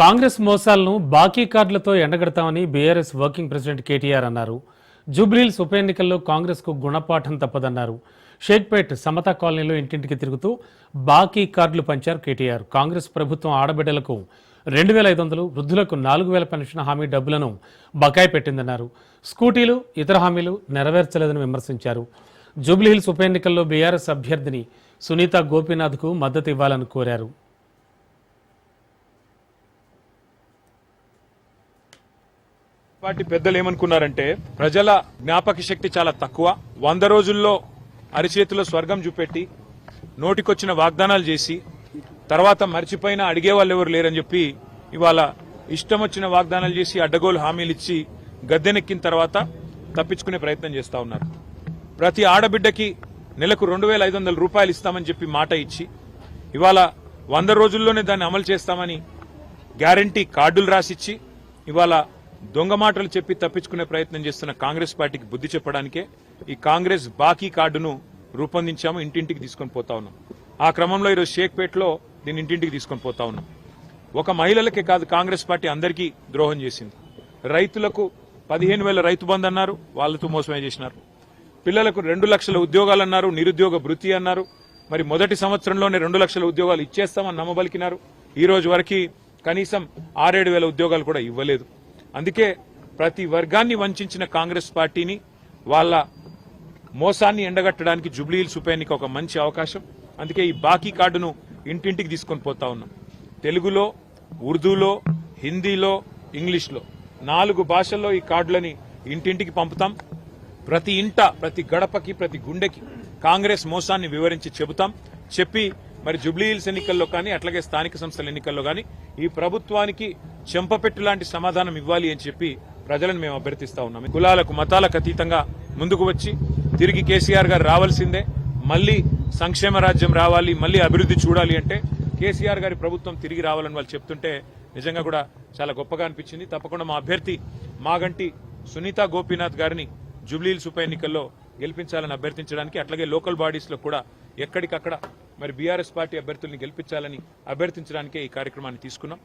కాంగ్రెస్ మోసాలను బాకీ కార్డులతో ఎండగడతామని బీఆర్ఎస్ వర్కింగ్ ప్రెసిడెంట్ కేటీఆర్ అన్నారు. జూబ్లీహిల్స్ ఉప ఎన్నికల్లో కాంగ్రెస్కు గుణపాఠం తప్పదన్నారు. షేక్పేట్ సమతా కాలనీలో ఇంటింటికి తిరుగుతూ బాకీ కార్డులు పంచారు కేటీఆర్. కాంగ్రెస్ ప్రభుత్వం ఆడబిడ్డలకు 2,500, వృద్ధులకు 4,000 పెన్షన్ హామీ డబ్బులను బకాయి పెట్టిందన్నారు. స్కూటీలు, ఇతర హామీలు నెరవేర్చలేదని విమర్శించారు. జూబ్లీహిల్స్ ఉప ఎన్నికల్లో బీఆర్ఎస్ అభ్యర్థిని సునీత గోపీనాథ్కు మద్దతు ఇవ్వాలని కోరారు. పార్టీ పెద్దలు ఏమనుకున్నారంటే ప్రజల జ్ఞాపక శక్తి చాలా తక్కువ, 100 రోజుల్లో అరిచేతిలో స్వర్గం చూపెట్టి నోటికొచ్చిన వాగ్దానాలు చేసి తర్వాత మర్చిపోయినా అడిగే వాళ్ళు ఎవరు లేరని చెప్పి ఇవాళ ఇష్టం వచ్చిన వాగ్దానాలు చేసి అడ్డగోలు హామీలు ఇచ్చి గద్దెనెక్కిన తర్వాత తప్పించుకునే ప్రయత్నం చేస్తా ఉన్నారు. ప్రతి ఆడబిడ్డకి నెలకు 2,500 రూపాయలు ఇస్తామని చెప్పి మాట ఇచ్చి ఇవాళ 100 రోజుల్లోనే దాన్ని అమలు చేస్తామని గ్యారంటీ కార్డులు రాసిచ్చి ఇవాళ దొంగ మాటలు చెప్పి తప్పించుకునే ప్రయత్నం చేస్తున్న కాంగ్రెస్ పార్టీకి బుద్ధి చెప్పడానికే ఈ కాంగ్రెస్ బాకీ కార్డును రూపొందించాము, ఇంటింటికి తీసుకొని పోతా ఉన్నాం. ఆ క్రమంలో ఈరోజు షేక్పేట్లో దీన్ని ఇంటింటికి తీసుకొని పోతా ఉన్నాం. ఒక మహిళలకే కాదు, కాంగ్రెస్ పార్టీ అందరికీ ద్రోహం చేసింది. రైతులకు 15,000 రైతు బంధు అన్నారు, వాళ్ళతో మోసమే చేసినారు. పిల్లలకు 2 లక్షల ఉద్యోగాలు అన్నారు, నిరుద్యోగ భృతి అన్నారు. మరి మొదటి సంవత్సరంలోనే 2 లక్షల ఉద్యోగాలు ఇచ్చేస్తామని నమ్మబలికినారు. ఈ రోజు వరకు కనీసం 6-7 వేల ఉద్యోగాలు కూడా ఇవ్వలేదు. అందుకే ప్రతి వర్గాన్ని వంచిన కాంగ్రెస్ పార్టీని వాళ్ళ మోసాన్ని ఎండగట్టడానికి జూబ్లీహిల్స్ ఉప ఎన్నిక ఒక మంచి అవకాశం. అందుకే ఈ బాకీ కార్డును ఇంటింటికి తీసుకొని పోతా ఉన్నాం. తెలుగులో, ఉర్దూలో, హిందీలో, ఇంగ్లీష్లో 4 భాషల్లో ఈ కార్డులని ఇంటింటికి పంపుతాం. ప్రతి ఇంట, ప్రతి గడపకి, ప్రతి గుండెకి కాంగ్రెస్ మోసాన్ని వివరించి చెబుతాం. చెప్పి మరి జూబ్లీహిల్స్ ఎన్నికల్లో కానీ అట్లాగే స్థానిక సంస్థల ఎన్నికల్లో కానీ ఈ ప్రభుత్వానికి చెంపపెట్టు లాంటి సమాధానం ఇవ్వాలి అని చెప్పి ప్రజలను మేము అభ్యర్థిస్తా ఉన్నాం. కులాలకు, మతాలకు అతీతంగా ముందుకు వచ్చి తిరిగి కేసీఆర్ గారు రావాల్సిందే. మళ్లీ సంక్షేమ రాజ్యం రావాలి, మళ్లీ అభివృద్ధి చూడాలి అంటే కేసీఆర్ గారి ప్రభుత్వం తిరిగి రావాలని వాళ్ళు చెప్తుంటే నిజంగా కూడా చాలా గొప్పగా అనిపించింది. తప్పకుండా మా అభ్యర్థి మాగంటి సునీత గోపీనాథ్ గారిని జూబ్లీహిల్స్ ఉప ఎన్నికల్లో గెలిపించాలని అభ్యర్థించడానికి, అట్లాగే లోకల్ బాడీస్ లో కూడా ఎక్కడికక్కడ మరి బీఆర్ఎస్ పార్టీ అభ్యర్థుల్ని గెలిపించాలని అభ్యర్థించడానికే ఈ కార్యక్రమాన్ని తీసుకున్నాం.